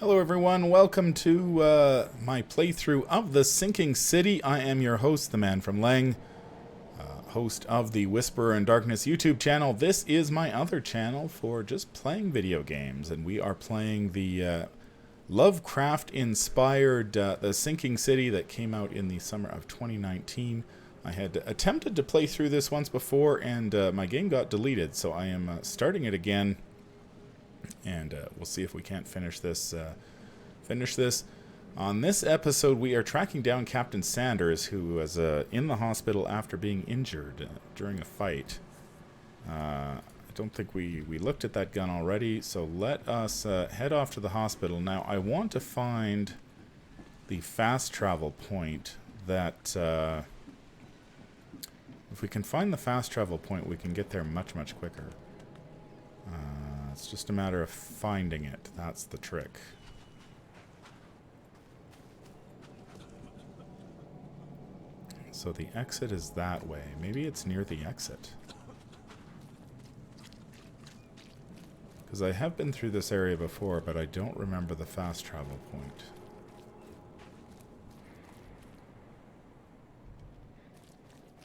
Hello everyone, welcome to my playthrough of The Sinking City. I am your host, the Manfromleng, host of the Whisperer in Darkness YouTube channel. This is my other channel for just playing video games, and we are playing the Lovecraft-inspired The Sinking City that came out in the summer of 2019. I had attempted to play through this once before, and my game got deleted, so I am starting it again. And we'll see if we can't finish this. On this episode, we are tracking down Captain Sanders, who was in the hospital after being injured during a fight. I don't think we looked at that gun already, so let us head off to the hospital. Now, I want to find the fast travel point that... if we can find the fast travel point, we can get there much, much quicker. It's just a matter of finding it. That's the trick. So the exit is that way. Maybe it's near the exit. Because I have been through this area before, but I don't remember the fast travel point.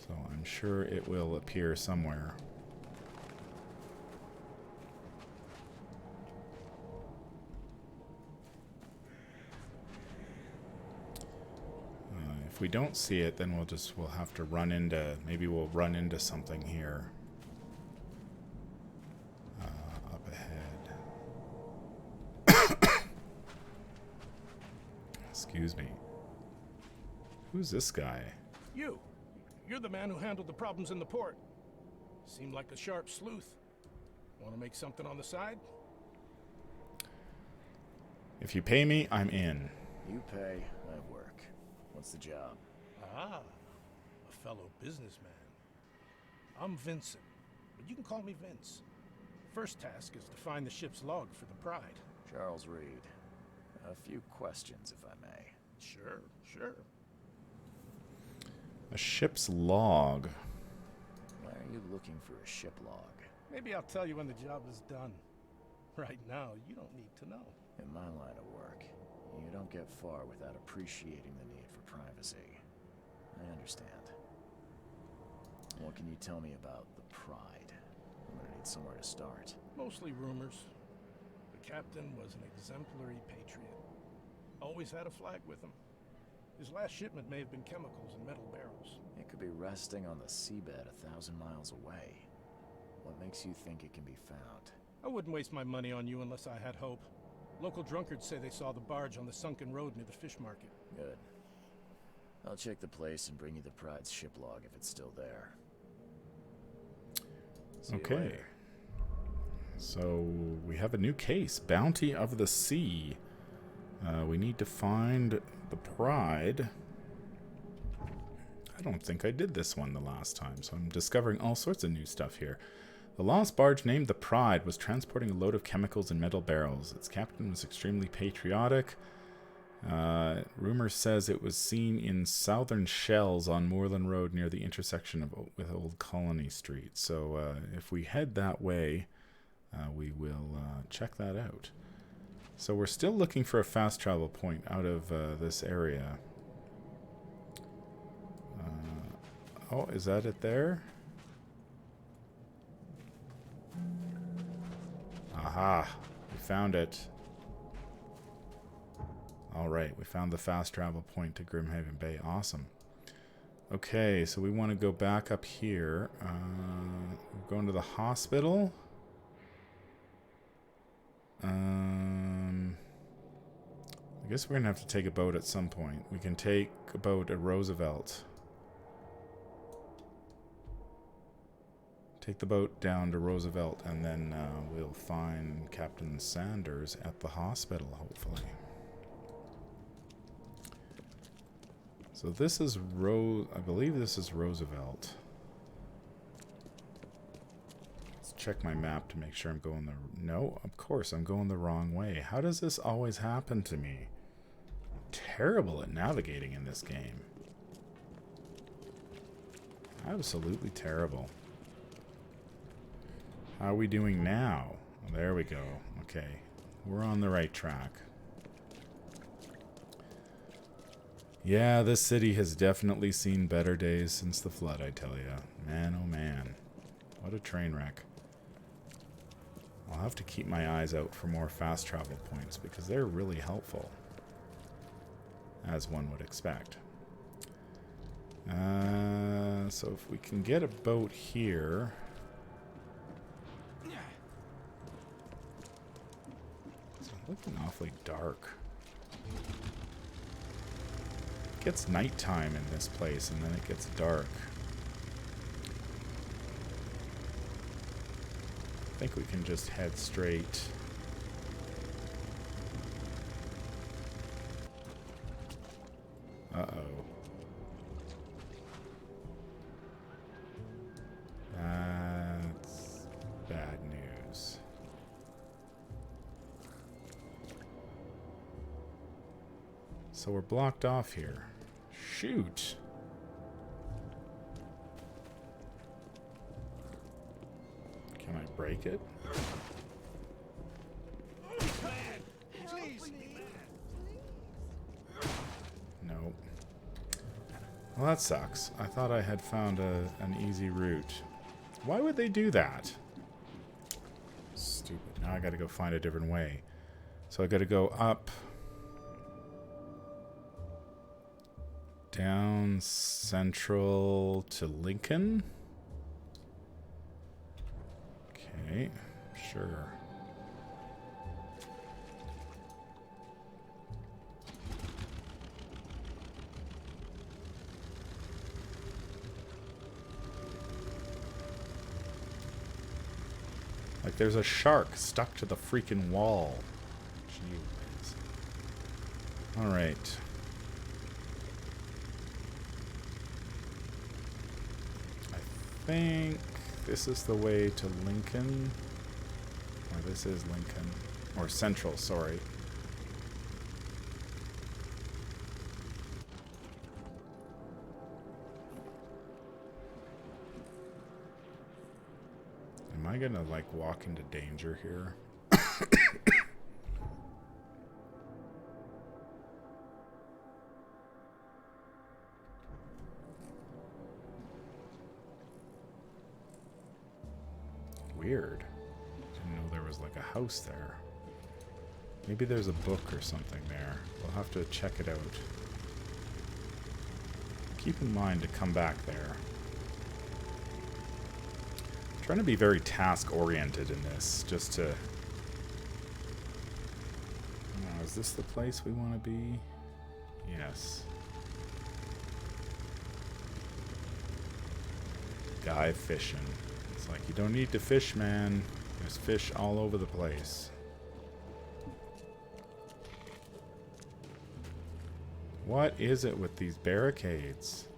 So I'm sure it will appear somewhere. If we don't see it, then we'll have to run into, maybe we'll run into something here. Up ahead. Excuse me. Who's this guy? You're the man who handled the problems in the port. Seemed like a sharp sleuth. Want to make something on the side? If you pay me, I'm in. You pay, I work. What's the job? Ah, a fellow businessman. I'm Vincent, but you can call me Vince. First task is to find the ship's log for the Pride. Charles Reed. A few questions, if I may. Sure. A ship's log. Why are you looking for a ship log? Maybe I'll tell you when the job is done. Right now, you don't need to know. In my line of work, you don't get far without appreciating the need for privacy. I understand. What can you tell me about the Pride? I'm gonna need somewhere to start. Mostly rumors. The captain was an exemplary patriot. Always had a flag with him. His last shipment may have been chemicals in metal barrels. It could be resting on the seabed 1,000 miles away. What makes you think it can be found? I wouldn't waste my money on you unless I had hope. Local drunkards say they saw the barge on the sunken road near the fish market. Good. I'll check the place and bring you the Pride's ship log if it's still there. See you Okay. later. So we have a new case. Bounty of the Sea. We need to find the Pride. I don't think I did this one the last time, so I'm discovering all sorts of new stuff here. The lost barge named the Pride was transporting a load of chemicals in metal barrels. Its captain was extremely patriotic. Rumor says it was seen in Southern Shells on Moorland Road near the intersection with Old Colony Street. So if we head that way, we will check that out. So we're still looking for a fast travel point out of this area. Oh, is that it there? Aha, we found it. Alright, we found the fast travel point to Grimhaven Bay. Awesome. Okay, so we want to go back up here. We're going to the hospital. I guess we're going to have to take a boat at some point. We can take a boat at Roosevelt. Take the boat down to Roosevelt, and then we'll find Captain Sanders at the hospital, hopefully. So this is I believe this is Roosevelt. Let's check my map to make sure I'm going No, of course, I'm going the wrong way. How does this always happen to me? I'm terrible at navigating in this game. Absolutely terrible. How are we doing now? Oh, there we go. Okay. We're on the right track. Yeah, this city has definitely seen better days since the flood, I tell ya. Man, oh man. What a train wreck. I'll have to keep my eyes out for more fast travel points because they're really helpful. As one would expect. So if we can get a boat here... It's looking awfully dark. It gets nighttime in this place and then it gets dark. I think we can just head straight. Uh-oh. That's bad news. So we're blocked off here. Shoot. Can I break it? Nope. Well, that sucks. I thought I had found an easy route. Why would they do that? Stupid. Now I gotta go find a different way. So I gotta go up. Down Central to Lincoln. Okay, sure. Like there's a shark stuck to the freaking wall. Gee whiz. All right. I think this is the way to Lincoln. Or this is Lincoln. Or Central, sorry. Am I gonna, like, walk into danger here? Weird. Didn't know there was, like, a house there. Maybe there's a book or something there. We'll have to check it out. Keep in mind to come back there. I'm trying to be very task-oriented in this, just to... Oh, is this the place we want to be? Yes. Guy fishing. It's like, you don't need to fish, man. There's fish all over the place. What is it with these barricades?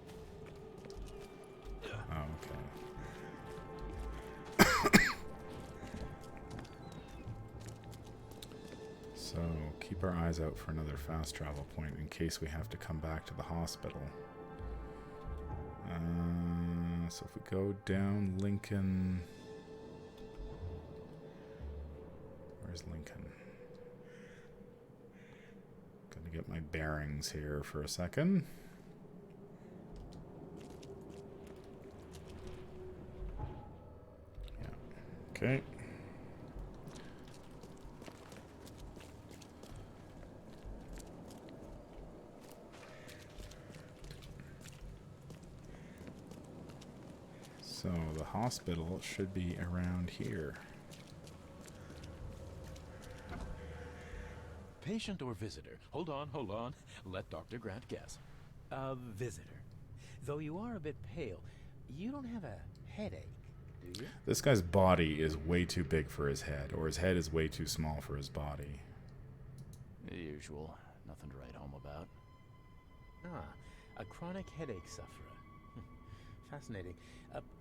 Oh, okay. So, keep our eyes out for another fast travel point in case we have to come back to the hospital. So if we go down Lincoln... Where's Lincoln? Gonna get my bearings here for a second. Yeah. Okay. So the hospital should be around here. Patient or visitor? Hold on, hold on. Let Dr. Grant guess. A visitor. Though you are a bit pale, you don't have a headache, do you? This guy's body is way too big for his head, or his head is way too small for his body. The usual. Nothing to write home about. Ah, a chronic headache sufferer. Fascinating.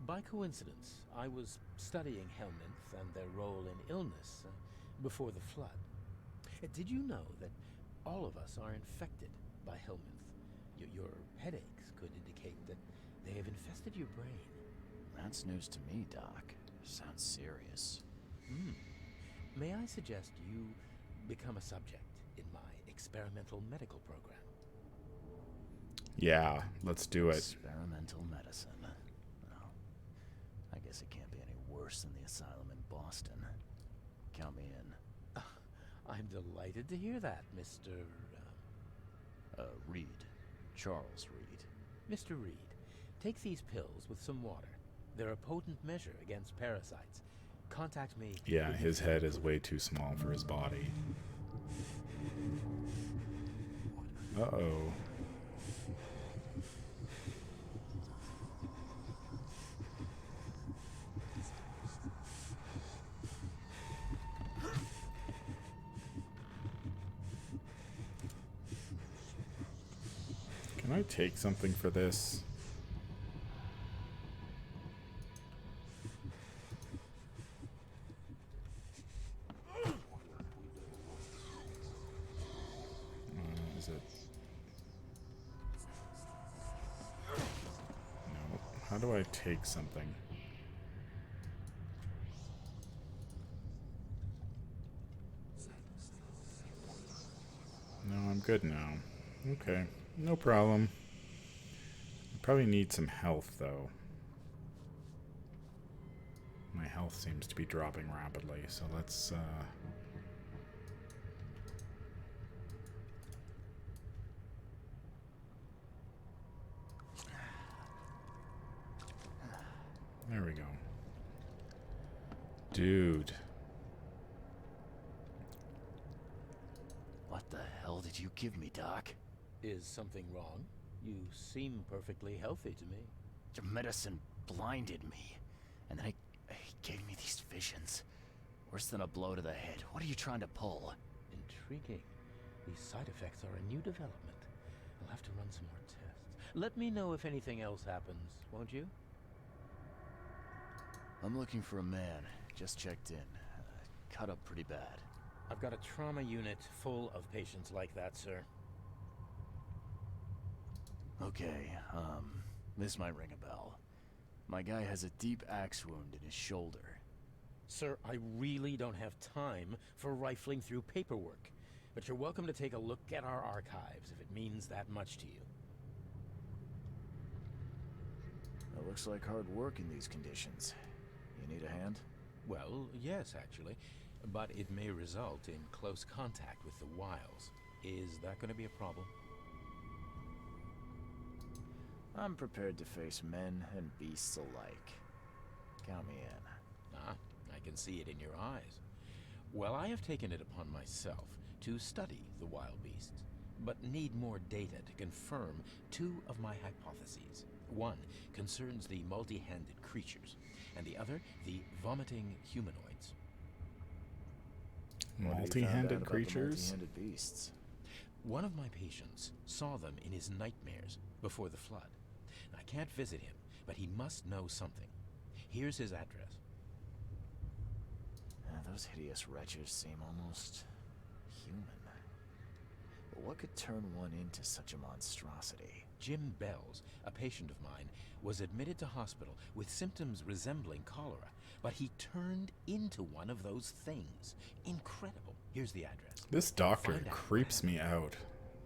By coincidence, I was studying Helminth and their role in illness before the flood. Did you know that all of us are infected by Helminth? Your headaches could indicate that they have infested your brain. That's news to me, Doc. Sounds serious. May I suggest you become a subject in my experimental medical program? Yeah, let's do it. Experimental medicine. Well, I guess it can't be any worse than the asylum in Boston. Count me in. I'm delighted to hear that, Mr. Reed. Charles Reed. Mr. Reed. Take these pills with some water. They're a potent measure against parasites. Contact me. Yeah, his head is way too small for his body. Uh-oh. Can I take something for this? Is it? No. How do I take something? No, I'm good now. Okay. No problem. I probably need some health, though. My health seems to be dropping rapidly, so let's, there we go. Dude. What the hell did you give me, Doc? Is something wrong? You seem perfectly healthy to me. Your medicine blinded me. And then he gave me these visions. Worse than a blow to the head. What are you trying to pull? Intriguing. These side effects are a new development. I'll have to run some more tests. Let me know if anything else happens, won't you? I'm looking for a man. Just checked in. Cut up pretty bad. I've got a trauma unit full of patients like that, sir. Okay, this might ring a bell. My guy has a deep axe wound in his shoulder. Sir, I really don't have time for rifling through paperwork. But you're welcome to take a look at our archives if it means that much to you. It looks like hard work in these conditions. You need a hand? Well, yes, actually. But it may result in close contact with the wiles. Is that going to be a problem? I'm prepared to face men and beasts alike. Count me in. Ah, I can see it in your eyes. Well, I have taken it upon myself to study the wild beasts, but need more data to confirm two of my hypotheses. One concerns the multi-handed creatures, and the other the vomiting humanoids. Multi-handed creatures? Multi-handed beasts. One of my patients saw them in his nightmares before the flood. I can't visit him, but he must know something. Here's his address. Those hideous wretches seem almost human. But what could turn one into such a monstrosity? Jim Bells, a patient of mine, was admitted to hospital with symptoms resembling cholera, but he turned into one of those things. Incredible. Here's the address. This doctor Find out creeps what me out.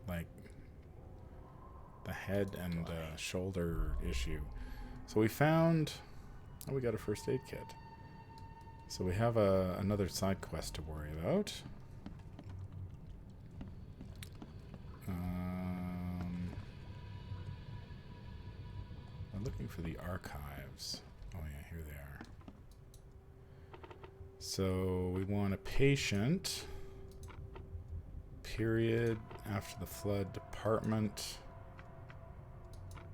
Like, the head and shoulder issue. So we found... Oh, we got a first aid kit. So we have another side quest to worry about. I'm looking for the archives. Oh yeah, here they are. So we want a patient. Period. After the flood. Department.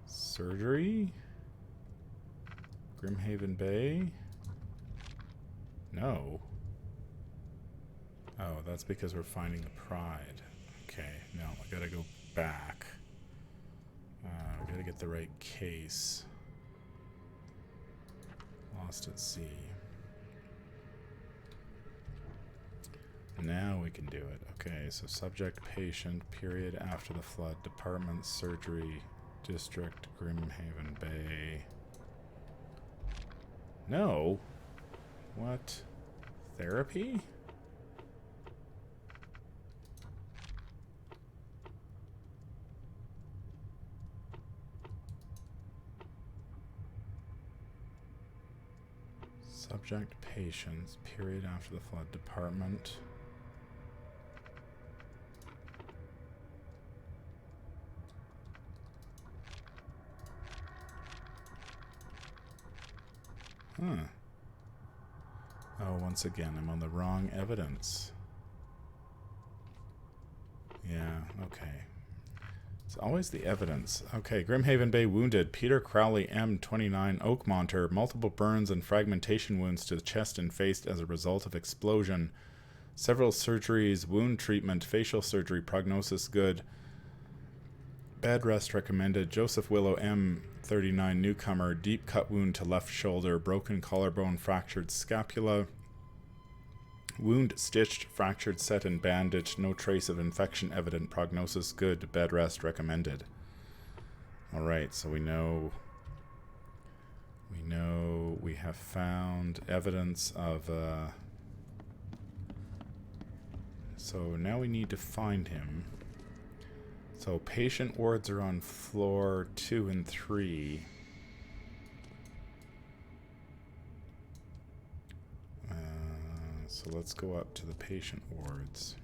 Surgery. Grimhaven Bay. No. Oh, that's because we're finding the Pride. Okay, no, I gotta go back. We gotta get the right case. Lost at sea. Now we can do it. Okay, so subject, patient, period after the flood, department, surgery, district, Grimhaven Bay. No. What? Therapy? Subject patients, period after the flood, department. Huh. Oh, once again, I'm on the wrong evidence. Yeah, okay. It's always the evidence. Okay, Grimhaven Bay wounded. Peter Crowley, M29, Oakmonter. Multiple burns and fragmentation wounds to the chest and face as a result of explosion. Several surgeries, wound treatment, facial surgery, prognosis good. Bed rest recommended. Joseph Willow, M39, newcomer. Deep cut wound to left shoulder. Broken collarbone, fractured scapula. Wound stitched, fractured set and bandaged. No trace of infection evident. Prognosis good. Bed rest recommended. Alright, so we know we have found evidence of so now we need to find him. So patient wards are on floor 2 and 3. So let's go up to the patient wards.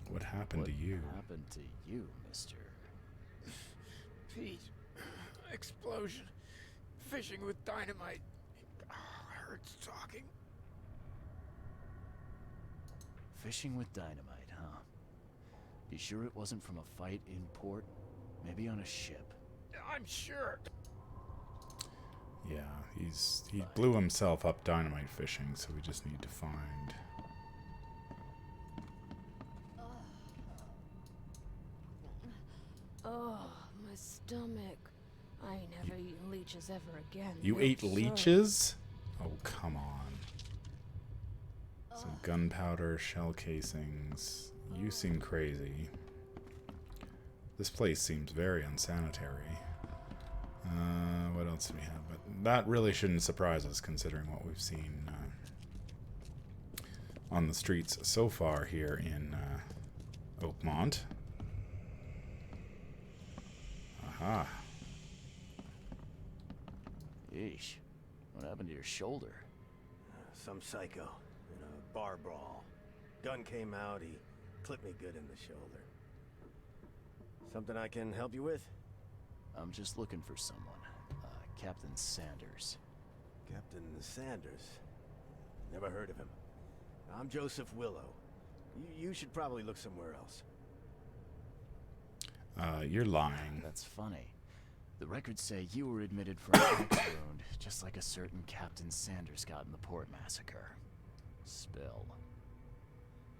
What happened to you? What happened to you, mister? Pete. Explosion. Fishing with dynamite. Hurts talking. Fishing with dynamite, huh? You sure it wasn't from a fight in port? Maybe on a ship? I'm sure. Yeah, he blew himself up dynamite fishing, so we just need to find. Oh, my stomach. I ain't never eaten leeches ever again. You Nope, ate sir. leeches? Oh, come on. Some gunpowder, shell casings. You seem crazy. This place seems very unsanitary. What else do we have? But that really shouldn't surprise us, considering what we've seen on the streets so far here in Oakmont. Aha. Yeesh. What happened to your shoulder? Some psycho in a bar brawl. Gun came out, he clipped me good in the shoulder. Something I can help you with? I'm just looking for someone. Captain Sanders. Captain Sanders? Never heard of him. I'm Joseph Willow. You should probably look somewhere else. You're lying. That's funny. The records say you were admitted for an axe wound, just like a certain Captain Sanders got in the port massacre. Spill.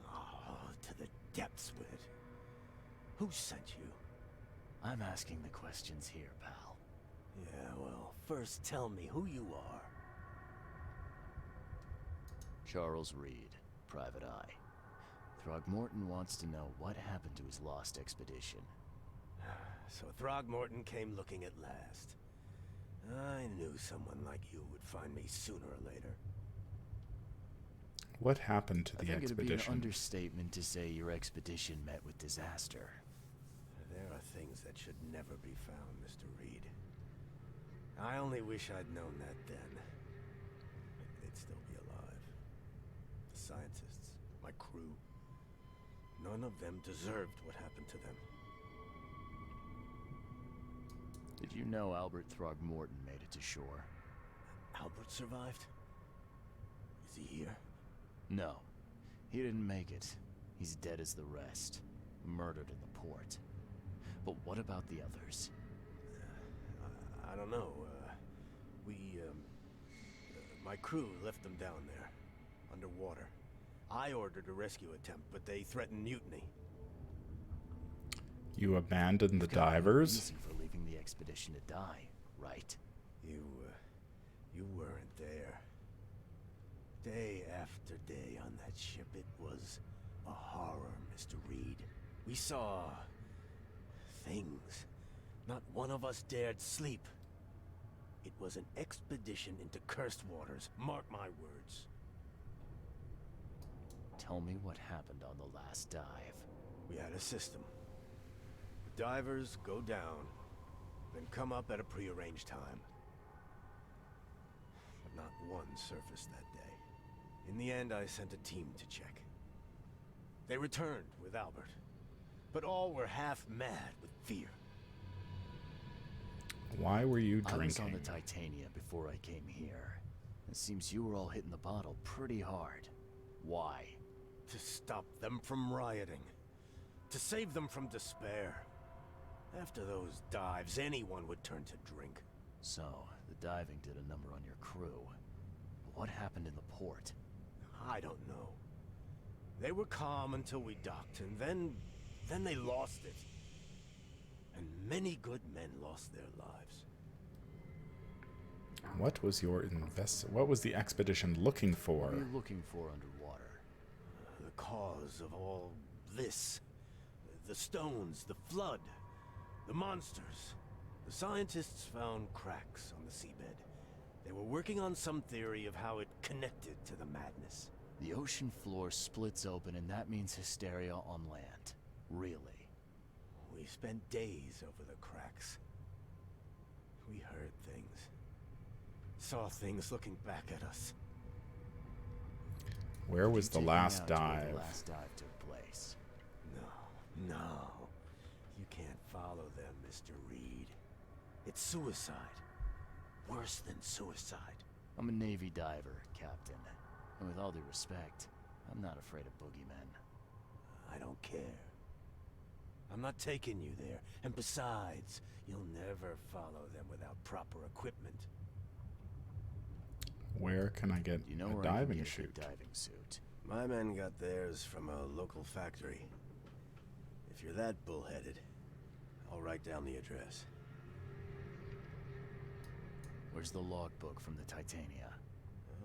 Oh, to the depths with it. Who sent you? I'm asking the questions here, pal. Yeah, well, first tell me who you are. Charles Reed, Private Eye. Throgmorton wants to know what happened to his lost expedition. So Throgmorton came looking at last. I knew someone like you would find me sooner or later. What happened to I the think it'd be an expedition? understatement to say your expedition met with disaster. There are things that should never be found, Mr. Reed. I only wish I'd known that then. They'd still be alive. The scientists, my crew. None of them deserved what happened to them. Did you know Albert Throgmorton made it to shore? Albert survived? Is he here? No. He didn't make it. He's dead as the rest. Murdered in the port. But what about the others? I don't know. My crew left them down there, underwater. I ordered a rescue attempt, but they threatened mutiny. You abandoned the You've got no divers? reason for leaving the expedition to die, right? You weren't there. Day after day on that ship, it was a horror, Mr. Reed. We saw things. Not one of us dared sleep. It was an expedition into cursed waters. Mark my words. Tell me what happened on the last dive. We had a system. The divers go down, then come up at a prearranged time. But not one surfaced that day. In the end, I sent a team to check. They returned with Albert, but all were half mad with fear. Why were you I was on drinking? the Titania before I came here. It seems you were all hitting the bottle pretty hard. Why? To stop them from rioting. To save them from despair. After those dives, anyone would turn to drink. So, the diving did a number on your crew. What happened in the port? I don't know. They were calm until we docked, and then they lost it. And many good men lost their lives. What was your What was the expedition looking for? What are you looking for underwater? The cause of all this. The stones, the flood, the monsters. The scientists found cracks on the seabed. They were working on some theory of how it connected to the madness. The ocean floor splits open, and that means hysteria on land. Really? We spent days over the cracks. We heard things. Saw things looking back at us. Where was the Take me last out to where dive? the last dive took place. No. You can't follow them, Mr. Reed. It's suicide. Worse than suicide. I'm a Navy diver, Captain. And with all due respect, I'm not afraid of boogeymen. I don't care. I'm not taking you there. And besides, you'll never follow them without proper equipment. Where can I get Do you know a where I can diving get a chute? good diving suit? My men got theirs from a local factory. If you're that bullheaded, I'll write down the address. Where's the logbook from the Titania?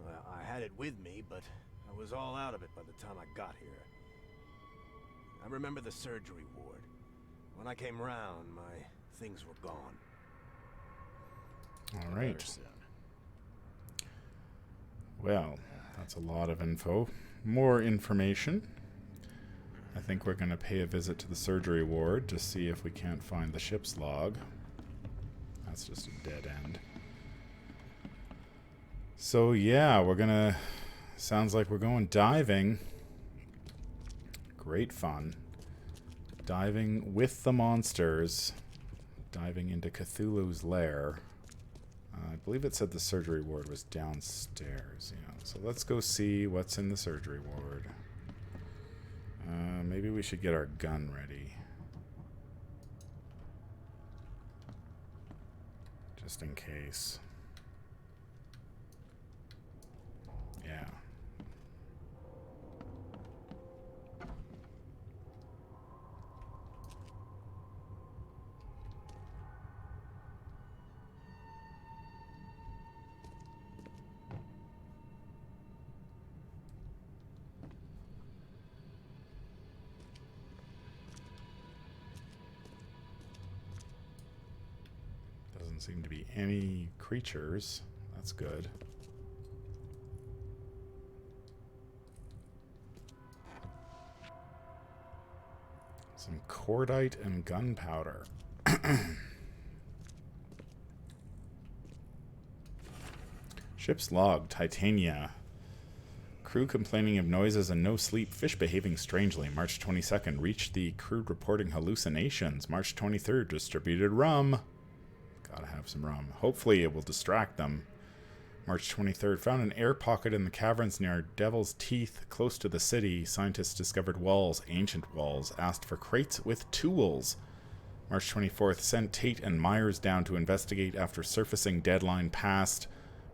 Well, I had it with me, but I was all out of it by the time I got here. I remember the surgery ward. When I came round, my things were gone. All Better right. soon. Well, that's a lot of info. More information. I think we're going to pay a visit to the surgery ward to see if we can't find the ship's log. That's just a dead end. So yeah, we're going to... Sounds like we're going diving. Great fun. Diving with the monsters. Diving into Cthulhu's lair. I believe it said the surgery ward was downstairs. Yeah. So let's go see what's in the surgery ward. Maybe we should get our gun ready. Just in case. Yeah. Doesn't seem to be any creatures. That's good. Some cordite and gunpowder. Ship's log, Titania. Crew complaining of noises and no sleep. Fish behaving strangely. March 22nd. Reached the crew reporting hallucinations. March 23rd. Distributed rum. Gotta have some rum. Hopefully it will distract them. March 23rd. Found an air pocket in the caverns near Devil's Teeth, close to the city. Scientists discovered walls, ancient walls. Asked for crates with tools. March 24th. Sent Tate and Myers down to investigate after surfacing deadline passed.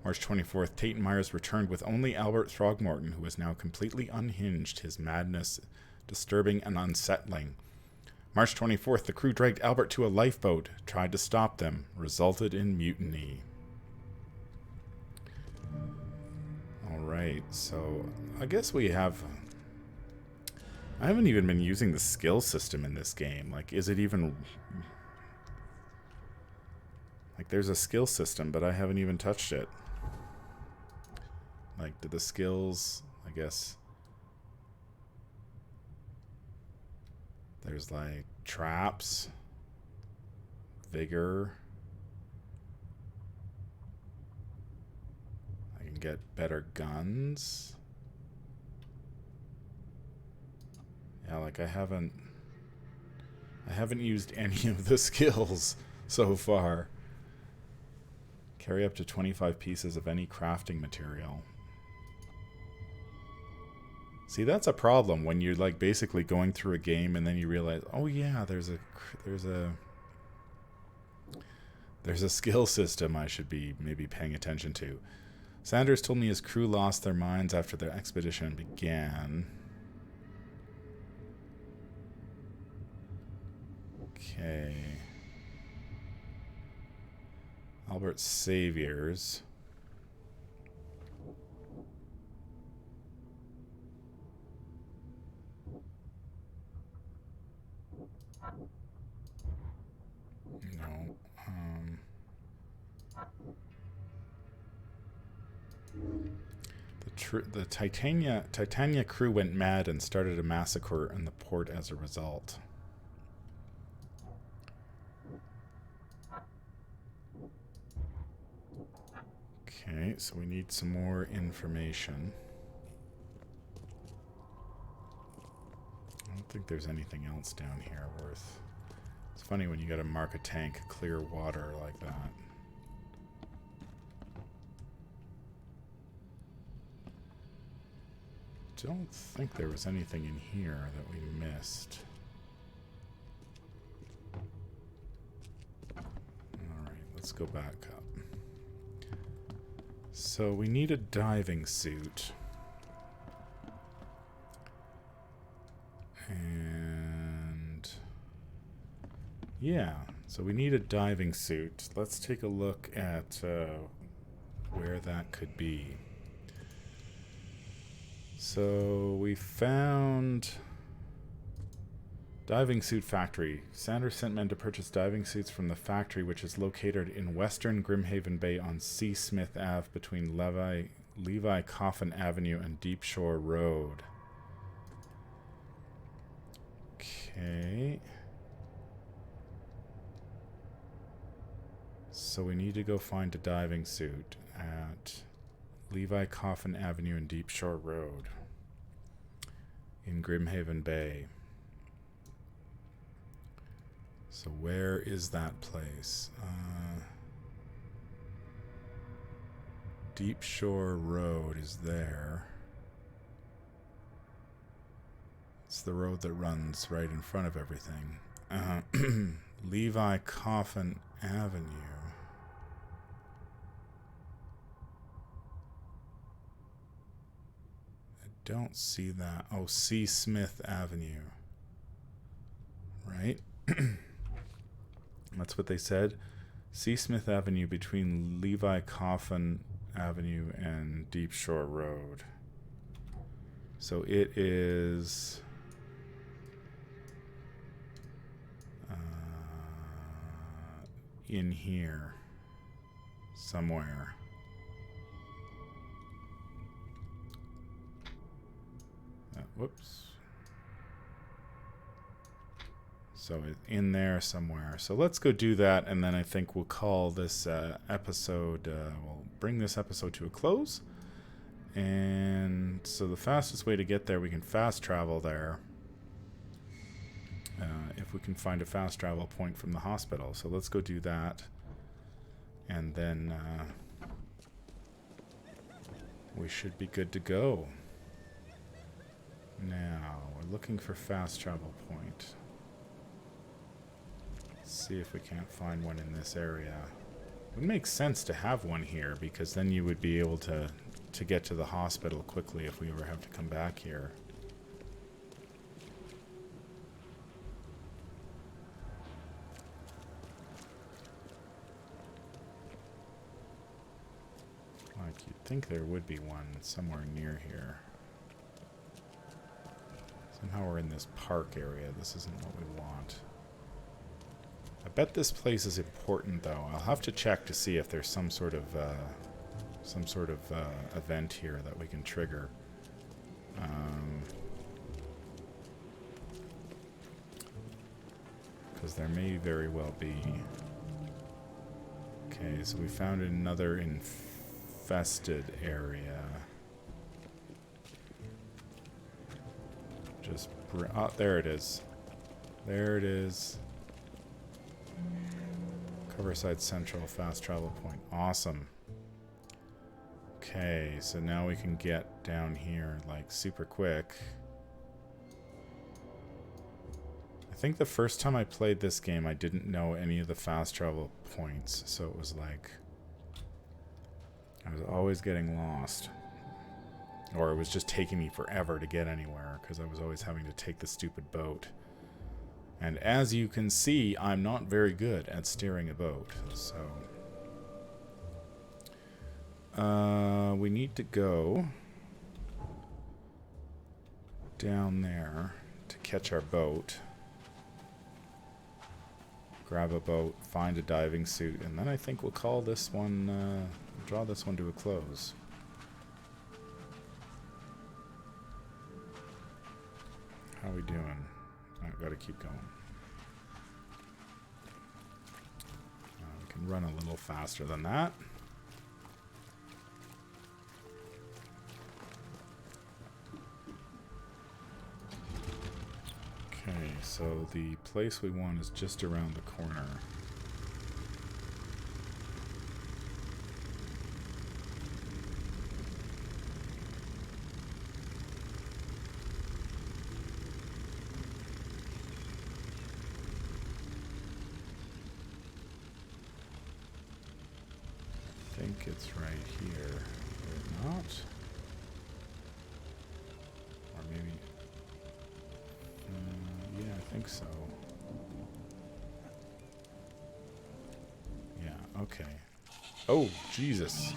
March 24th. Tate and Myers returned with only Albert Throgmorton, who was now completely unhinged, his madness disturbing and unsettling. March 24th. The crew dragged Albert to a lifeboat, tried to stop them, resulted in mutiny. Alright, so I guess we have... I haven't even been using the skill system in this game. Like, is it even... Like, there's a skill system, but I haven't even touched it. Like, do the skills, I guess... There's like traps, vigor. I can get better guns. Yeah, like I haven't used any of the skills so far. Carry up to 25 pieces of any crafting material. See, that's a problem when you're like basically going through a game and then you realize, oh yeah, there's a skill system I should be maybe paying attention to. Sanders told me his crew lost their minds after their expedition began. Okay. Albert Saviors. No. The Titania crew went mad and started a massacre in the port as a result. Okay, so we need some more information. I don't think there's anything else down here worth... It's funny when you gotta mark a tank clear water like that. Don't think there was anything in here that we missed. Alright, let's go back up. So we need a diving suit. And yeah, so we need a diving suit. Let's take a look at where that could be. So we found diving suit factory. Sanders sent men to purchase diving suits from the factory, which is located in western Grimhaven Bay on C. Smith Ave between Levi Coffin Avenue and Deep Shore Road. Okay. So we need to go find a diving suit at Levi Coffin Avenue and Deep Shore Road in Grimhaven Bay. So where is that place? Deep Shore Road is there. It's the road that runs right in front of everything. Levi Coffin Avenue. I don't see that. Oh, C. Smith Avenue. Right? That's what they said. C. Smith Avenue between Levi Coffin Avenue and Deep Shore Road. So it is in here somewhere. Whoops. So it's in there somewhere. So let's go do that, and then I think we'll call this episode, we'll bring this episode to a close. And so the fastest way to get there, we can fast travel there. If we can find a fast travel point from the hospital. So let's go do that. And then we should be good to go. Now, we're looking for fast travel point. Let's see if we can't find one in this area. It would make sense to have one here, because then you would be able to get to the hospital quickly if we ever have to come back here. Like, you'd think there would be one somewhere near here. Somehow we're in this park area. This isn't what we want. I bet this place is important, though. I'll have to check to see if there's some sort of event here that we can trigger. Because there may very well be. Okay, so we found another infested area. Just oh, there it is. There it is. Coverside Central, fast travel point. Awesome. Okay, so now we can get down here like super quick. I think the first time I played this game, I didn't know any of the fast travel points, so it was like I was always getting lost. Or it was just taking me forever to get anywhere because I was always having to take the stupid boat. And as you can see, I'm not very good at steering a boat, so we need to go down there to catch our boat. Grab a boat, find a diving suit, and then I think we'll call this one, draw this one to a close. How we doing? I've got to keep going. We can run a little faster than that. Okay, so the place we want is just around the corner. I think it's right here. Or not? Or maybe... yeah, I think so. Yeah, okay. Oh, Jesus.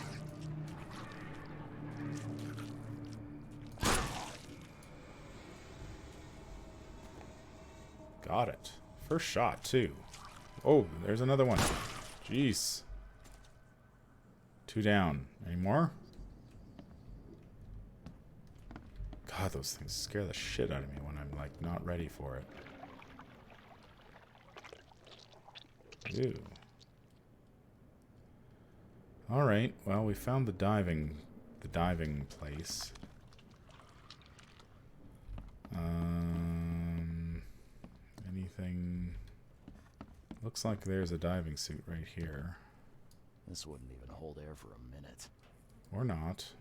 Got it. First shot, too. Oh, there's another one. Jeez. 2 down. Any more? God, those things scare the shit out of me when I'm, like, not ready for it. Ew. Alright, well, we found the diving place. Anything... Looks like there's a diving suit right here. This wouldn't even hold air for a minute. Or not.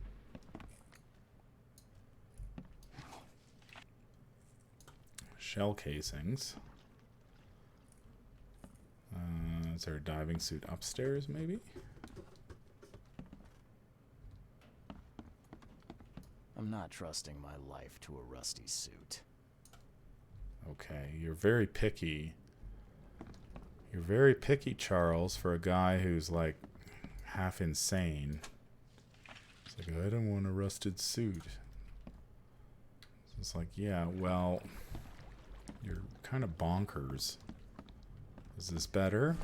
Shell casings. Is there a diving suit upstairs, maybe? I'm not trusting my life to a rusty suit. Okay, you're very picky. You're very picky, Charles, for a guy who's like half insane. It's like, I don't want a rusted suit. It's like, yeah, well, you're kind of bonkers. Is this better?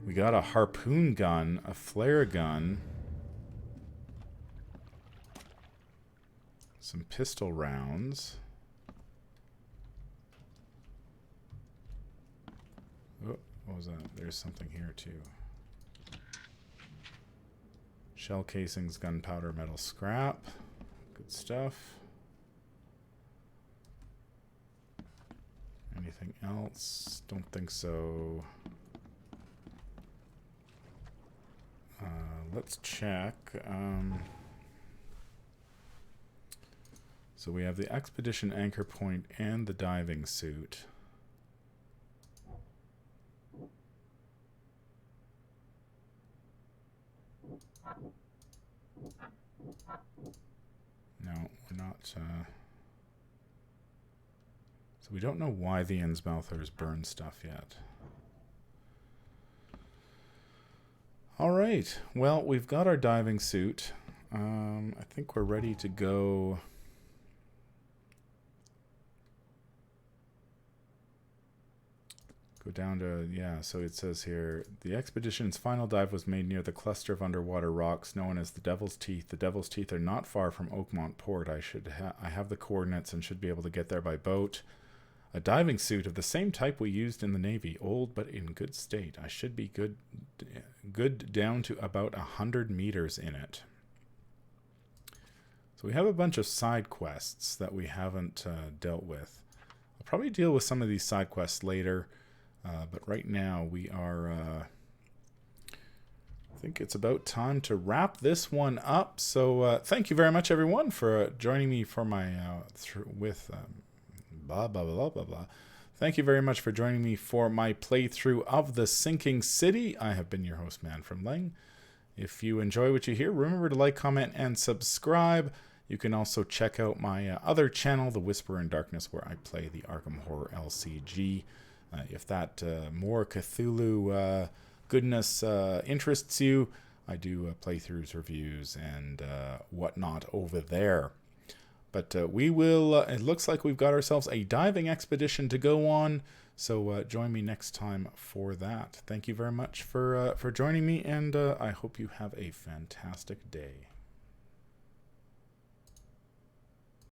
We got a harpoon gun, a flare gun, some pistol rounds. Oh, what was that? There's something here too. Shell casings, gunpowder, metal scrap. Good stuff. Anything else? Don't think so. Let's check. So we have the expedition anchor point and the diving suit. No, we're not. So we don't know why the Innsmouthers burn stuff yet. All right. Well, we've got our diving suit. I think we're ready to go. Go down to, yeah, so it says here, the expedition's final dive was made near the cluster of underwater rocks known as the Devil's Teeth. The Devil's Teeth are not far from Oakmont Port. I have the coordinates and should be able to get there by boat. A diving suit of the same type we used in the Navy, old but in good state. I should be good down to about 100 meters in it. So we have a bunch of side quests that we haven't dealt with. I'll probably deal with some of these side quests later, but right now we are... I think it's about time to wrap this one up. So thank you very much, everyone, for joining me for my blah blah blah blah blah. Thank you very much for joining me for my playthrough of The Sinking City. I have been your host, Manfromleng. If you enjoy what you hear, remember to like, comment, and subscribe. You can also check out my other channel, The Whisperer in Darkness, where I play the Arkham Horror LCG. If that more Cthulhu goodness interests you, I do playthroughs, reviews, and whatnot over there. But we will, it looks like we've got ourselves a diving expedition to go on, so join me next time for that. Thank you very much for joining me, and I hope you have a fantastic day.